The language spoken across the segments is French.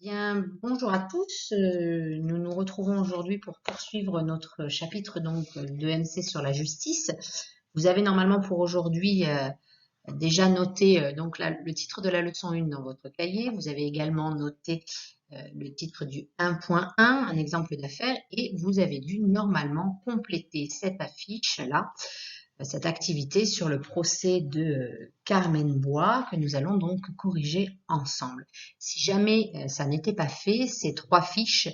Bien, bonjour à tous. Nous nous retrouvons aujourd'hui pour poursuivre notre chapitre de MC sur la justice. Vous avez normalement pour aujourd'hui déjà noté le titre de la leçon 1 dans votre cahier. Vous avez également noté le titre du 1.1, un exemple d'affaires, et vous avez dû normalement compléter cette affiche-là, cette activité sur le procès de Carmen Bois que nous allons donc corriger ensemble. Si jamais ça n'était pas fait, ces 3 fiches,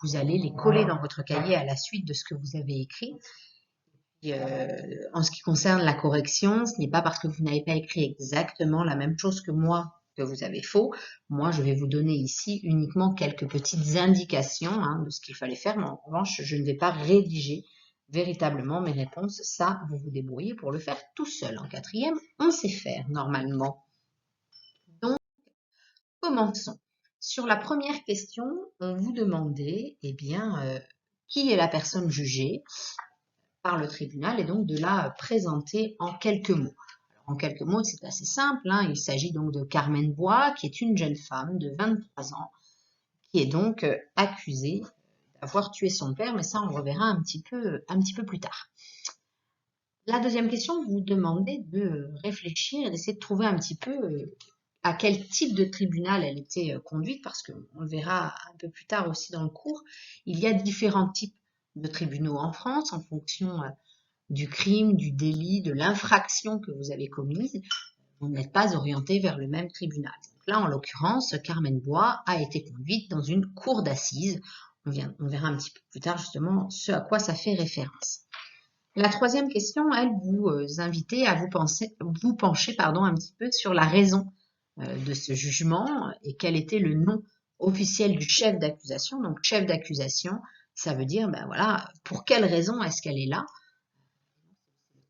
vous allez les coller dans votre cahier à la suite de ce que vous avez écrit. Et, en ce qui concerne la correction, ce n'est pas parce que vous n'avez pas écrit exactement la même chose que moi que vous avez faux. Moi, je vais vous donner ici uniquement quelques petites indications de ce qu'il fallait faire, mais en revanche, je ne vais pas rédiger véritablement mes réponses. Ça, vous vous débrouillez pour le faire tout seul. En quatrième, on sait faire normalement. Donc, commençons. Sur la première question, on vous demandait, qui est la personne jugée par le tribunal et donc de la présenter en quelques mots. En quelques mots, c'est assez simple. Il s'agit donc de Carmen Bois, qui est une jeune femme de 23 ans, qui est donc accusée d'avoir tué son père, mais ça, on le reverra un petit peu plus tard. La deuxième question, vous demandez de réfléchir et d'essayer de trouver un petit peu à quel type de tribunal elle était conduite, parce qu'on le verra un peu plus tard aussi dans le cours. Il y a différents types de tribunaux en France en fonction du crime, du délit, de l'infraction que vous avez commise. Vous n'êtes pas orienté vers le même tribunal. Donc là, en l'occurrence, Carmen Bois a été conduite dans une cour d'assises. On verra un petit peu plus tard justement ce à quoi ça fait référence. La troisième question, elle vous invitait à vous pencher un petit peu sur la raison de ce jugement et quel était le nom officiel du chef d'accusation. Donc, chef d'accusation, ça veut dire, pour quelle raison est-ce qu'elle est là?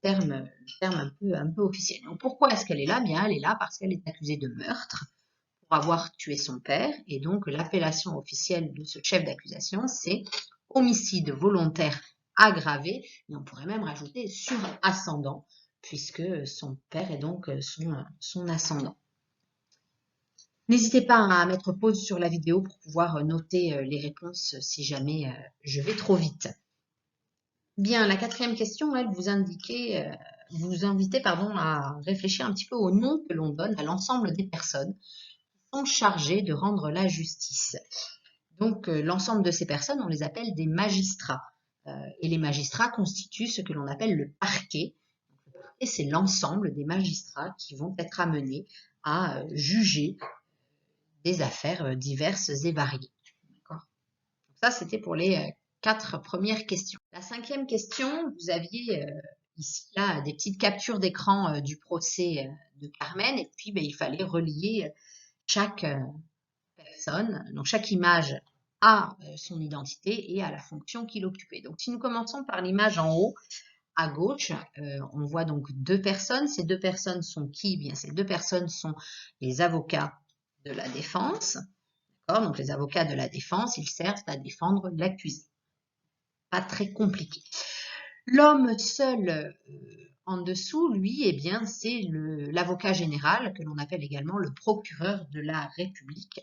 Terme un peu officiel. Donc, pourquoi est-ce qu'elle est là? Bien, elle est là parce qu'elle est accusée de meurtre pour avoir tué son père. Et donc, l'appellation officielle de ce chef d'accusation, c'est homicide volontaire aggravé. Et on pourrait même rajouter surascendant, puisque son père est donc son ascendant. N'hésitez pas à mettre pause sur la vidéo pour pouvoir noter les réponses si jamais je vais trop vite. Bien, la quatrième question, elle vous invitait à réfléchir un petit peu au nom que l'on donne à l'ensemble des personnes qui sont chargées de rendre la justice. Donc, l'ensemble de ces personnes, on les appelle des magistrats. Et les magistrats constituent ce que l'on appelle le parquet. Et c'est l'ensemble des magistrats qui vont être amenés à juger des affaires diverses et variées. D'accord ? Ça, c'était pour les 4 premières questions. La 5e question, vous aviez ici là des petites captures d'écran du procès de Carmen, et puis il fallait relier chaque personne, donc chaque image à son identité et à la fonction qu'il occupait. Donc si nous commençons par l'image en haut, à gauche, on voit donc 2 personnes. Ces 2 personnes sont qui? Bien, ces 2 personnes sont les avocats de la défense. D'accord? Donc les avocats de la défense, ils servent à défendre l'accusé. Pas très compliqué. L'homme seul en dessous, lui, c'est l'avocat général, que l'on appelle également le procureur de la République.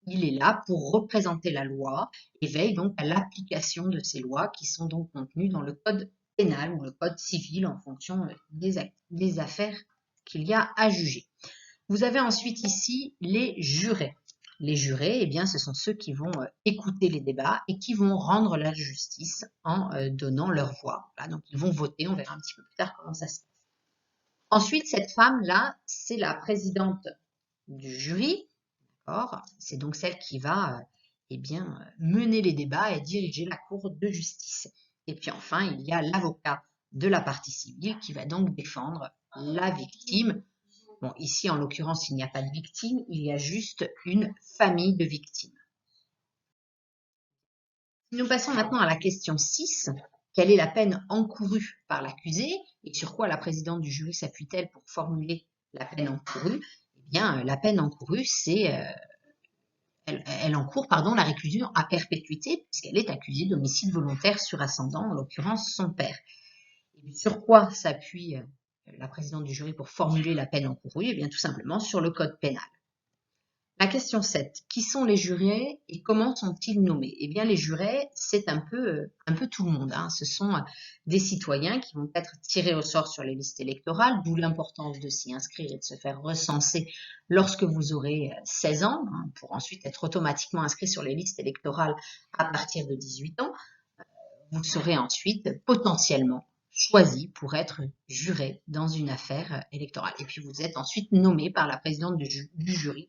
Il est là pour représenter la loi et veille donc à l'application de ces lois qui sont donc contenues dans le code pénal ou le code civil en fonction des affaires qu'il y a à juger. Vous avez ensuite ici les jurés. Les jurés, ce sont ceux qui vont écouter les débats et qui vont rendre la justice en donnant leur voix. Voilà, donc ils vont voter, on verra un petit peu plus tard comment ça se passe. Ensuite, cette femme-là, c'est la présidente du jury. C'est donc celle qui va mener les débats et diriger la cour de justice. Et puis enfin, il y a l'avocat de la partie civile qui va donc défendre la victime. Bon, ici, en l'occurrence, il n'y a pas de victime, il y a juste une famille de victimes. Nous passons maintenant à la question 6. Quelle est la peine encourue par l'accusé et sur quoi la présidente du jury s'appuie-t-elle pour formuler la peine encourue? La peine encourue, elle encourt la réclusion à perpétuité puisqu'elle est accusée d'homicide volontaire surascendant, en l'occurrence son père. Et sur quoi s'appuie la présidente du jury pour formuler la peine encourue? Tout simplement sur le code pénal. La question 7. Qui sont les jurés et comment sont-ils nommés? Eh bien, les jurés, c'est un peu tout le monde, hein. Ce sont des citoyens qui vont être tirés au sort sur les listes électorales, d'où l'importance de s'y inscrire et de se faire recenser lorsque vous aurez 16 ans, hein, pour ensuite être automatiquement inscrit sur les listes électorales à partir de 18 ans. Vous serez ensuite potentiellement choisi pour être juré dans une affaire électorale. Et puis vous êtes ensuite nommé par la présidente du jury,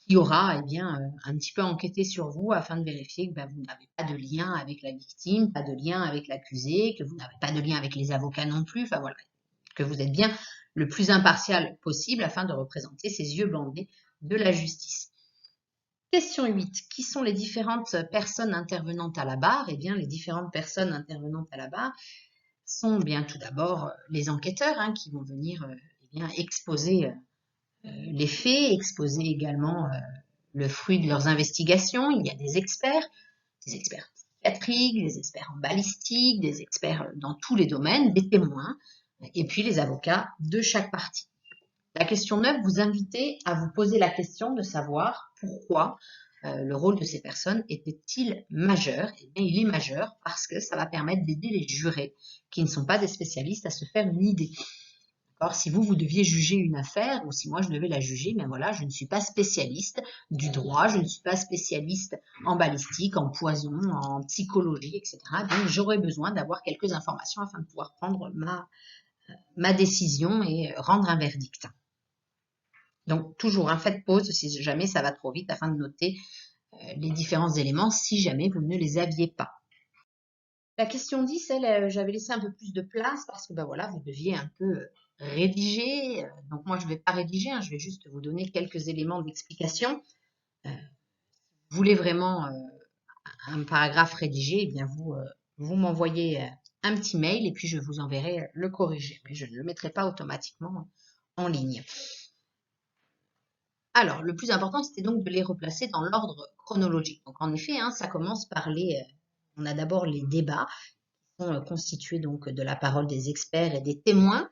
qui aura un petit peu enquêté sur vous afin de vérifier que vous n'avez pas de lien avec la victime, pas de lien avec l'accusé, que vous n'avez pas de lien avec les avocats non plus, enfin voilà, que vous êtes bien le plus impartial possible afin de représenter ces yeux bandés de la justice. Question 8. Qui sont les différentes personnes intervenantes à la barre? Eh bien, les différentes personnes intervenantes à la barre sont bien tout d'abord les enquêteurs, hein, qui vont venir exposer les faits, exposer également le fruit de leurs investigations. Il y a des experts psychiatriques, des experts en balistique, des experts dans tous les domaines, des témoins, et puis les avocats de chaque partie. La question 9, vous invitez à vous poser la question de savoir pourquoi le rôle de ces personnes était-il majeur? Eh bien, il est majeur parce que ça va permettre d'aider les jurés qui ne sont pas des spécialistes à se faire une idée. Or, si vous deviez juger une affaire, ou si moi je devais la juger, ben voilà, je ne suis pas spécialiste du droit, je ne suis pas spécialiste en balistique, en poison, en psychologie, etc. Donc, j'aurais besoin d'avoir quelques informations afin de pouvoir prendre ma décision et rendre un verdict. Donc, toujours, faites pause si jamais ça va trop vite afin de noter les différents éléments si jamais vous ne les aviez pas. La question 10, elle, j'avais laissé un peu plus de place parce que voilà, vous deviez un peu rédiger. Donc moi, je ne vais pas rédiger, je vais juste vous donner quelques éléments d'explication. Vous voulez vraiment un paragraphe rédigé, eh bien vous m'envoyez un petit mail et puis je vous enverrai le corrigé. Mais je ne le mettrai pas automatiquement en ligne. Alors, le plus important, c'était donc de les replacer dans l'ordre chronologique. Donc en effet, ça commence par on a d'abord les débats, constitués donc de la parole des experts et des témoins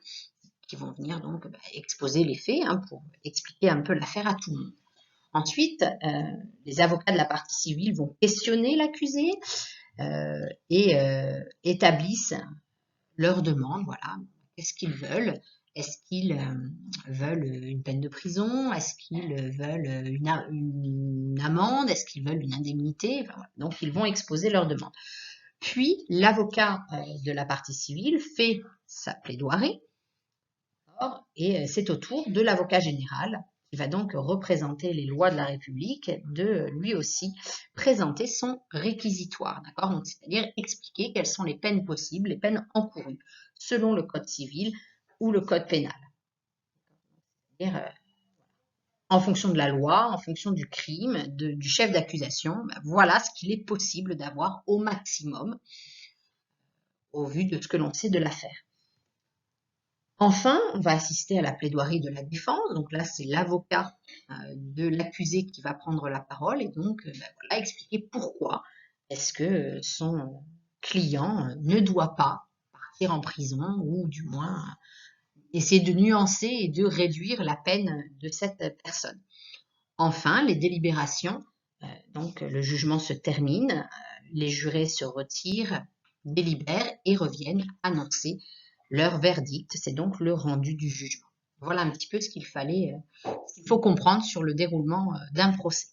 qui vont venir donc exposer les faits pour expliquer un peu l'affaire à tout le monde. Ensuite, les avocats de la partie civile vont questionner l'accusé et établissent leurs demandes. Voilà, qu'est-ce qu'ils veulent? Est-ce qu'ils veulent une peine de prison? Est-ce qu'ils veulent une amende? Est-ce qu'ils veulent une indemnité? Enfin, voilà. Donc, ils vont exposer leurs demandes. Puis, l'avocat de la partie civile fait sa plaidoirie et c'est au tour de l'avocat général, qui va donc représenter les lois de la République, de lui aussi présenter son réquisitoire, d'accord? Donc, c'est-à-dire expliquer quelles sont les peines possibles, les peines encourues, selon le code civil ou le code pénal. C'est-à-dire, en fonction de la loi, en fonction du crime, du chef d'accusation, voilà ce qu'il est possible d'avoir au maximum au vu de ce que l'on sait de l'affaire. Enfin, on va assister à la plaidoirie de la défense. Donc là, c'est l'avocat de l'accusé qui va prendre la parole et donc voilà, expliquer pourquoi est-ce que son client ne doit pas partir en prison ou du moins essayer de nuancer et de réduire la peine de cette personne. Enfin, les délibérations, donc le jugement se termine, les jurés se retirent, délibèrent et reviennent annoncer leur verdict. C'est donc le rendu du jugement. Voilà un petit peu ce qu'il faut comprendre sur le déroulement d'un procès.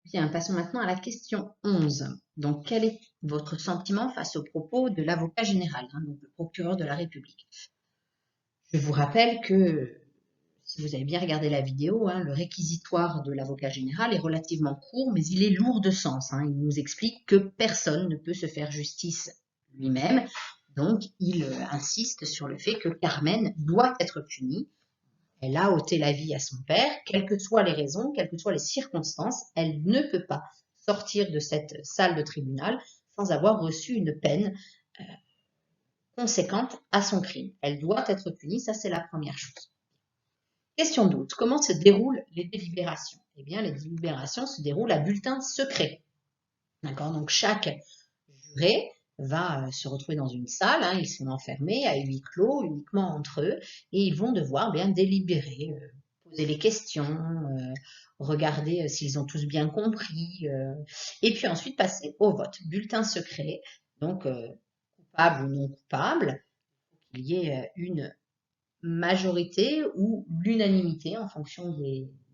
Bien, passons maintenant à la question 11. Donc, quel est votre sentiment face aux propos de l'avocat général, donc le procureur de la République? Je vous rappelle que, si vous avez bien regardé la vidéo, le réquisitoire de l'avocat général est relativement court, mais il est lourd de sens. Il nous explique que personne ne peut se faire justice lui-même. Donc, il insiste sur le fait que Carmen doit être punie. Elle a ôté la vie à son père, quelles que soient les raisons, quelles que soient les circonstances, elle ne peut pas sortir de cette salle de tribunal sans avoir reçu une peine conséquente à son crime. Elle doit être punie, ça c'est la première chose. Question 12. Comment se déroulent les délibérations? Eh bien, les délibérations se déroulent à bulletin secret. D'accord? Donc, chaque juré va se retrouver dans une salle, ils sont enfermés à huis clos, uniquement entre eux, et ils vont devoir bien délibérer, poser les questions, regarder s'ils ont tous bien compris, et puis ensuite passer au vote. Bulletin secret, donc coupable ou non coupable, il y ait une majorité ou l'unanimité en fonction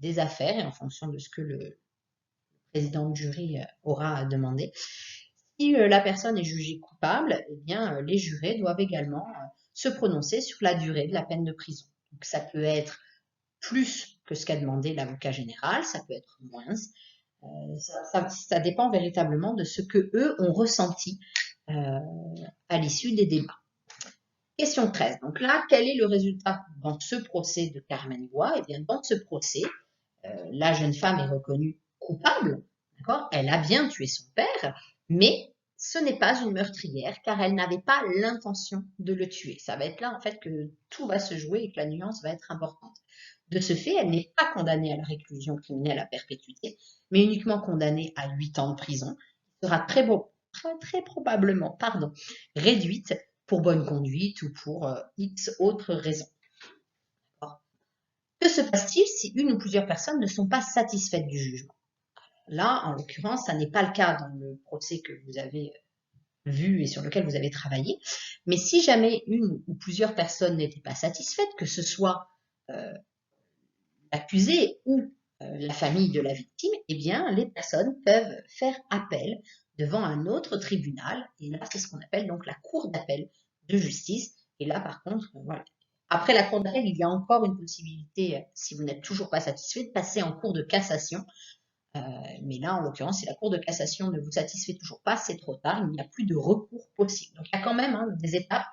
des affaires et en fonction de ce que le président de jury aura demandé. Si la personne est jugée coupable, eh bien, les jurés doivent également se prononcer sur la durée de la peine de prison. Donc, ça peut être plus que ce qu'a demandé l'avocat général, ça peut être moins. Ça dépend véritablement de ce que eux ont ressenti à l'issue des débats. Question 13. Donc là, quel est le résultat dans ce procès de Carmen Goy? Eh bien, dans ce procès, la jeune femme est reconnue coupable, d'accord? Elle a bien tué son père, mais ce n'est pas une meurtrière car elle n'avait pas l'intention de le tuer. Ça va être là en fait que tout va se jouer et que la nuance va être importante. De ce fait, elle n'est pas condamnée à la réclusion criminelle à perpétuité, mais uniquement condamnée à 8 ans de prison. Elle sera très probablement réduite pour bonne conduite ou pour X autres raisons. Que se passe-t-il si une ou plusieurs personnes ne sont pas satisfaites du jugement? Là, en l'occurrence, ça n'est pas le cas dans le procès que vous avez vu et sur lequel vous avez travaillé, mais si jamais une ou plusieurs personnes n'étaient pas satisfaites, que ce soit l'accusé ou la famille de la victime, eh bien, les personnes peuvent faire appel devant un autre tribunal, et là, c'est ce qu'on appelle donc la cour d'appel de justice, et là, par contre, voilà. Après la cour d'appel, il y a encore une possibilité, si vous n'êtes toujours pas satisfait, de passer en cour de cassation, mais là, en l'occurrence, si la cour de cassation ne vous satisfait toujours pas, c'est trop tard, il n'y a plus de recours possible. Donc, il y a quand même des étapes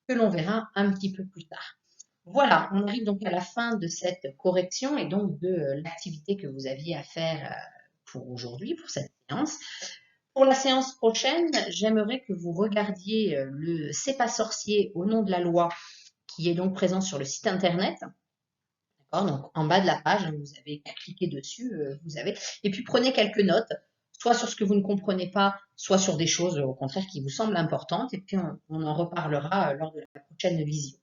que l'on verra un petit peu plus tard. Voilà, on arrive donc à la fin de cette correction et donc de l'activité que vous aviez à faire pour aujourd'hui, pour cette séance. Pour la séance prochaine, j'aimerais que vous regardiez le C'est pas sorcier au nom de la loi qui est donc présent sur le site internet. Donc en bas de la page, vous avez qu'à cliquer dessus, vous avez. Et puis prenez quelques notes, soit sur ce que vous ne comprenez pas, soit sur des choses au contraire qui vous semblent importantes. Et puis on en reparlera lors de la prochaine visio.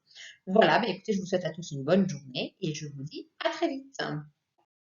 Voilà, écoutez, je vous souhaite à tous une bonne journée et je vous dis à très vite.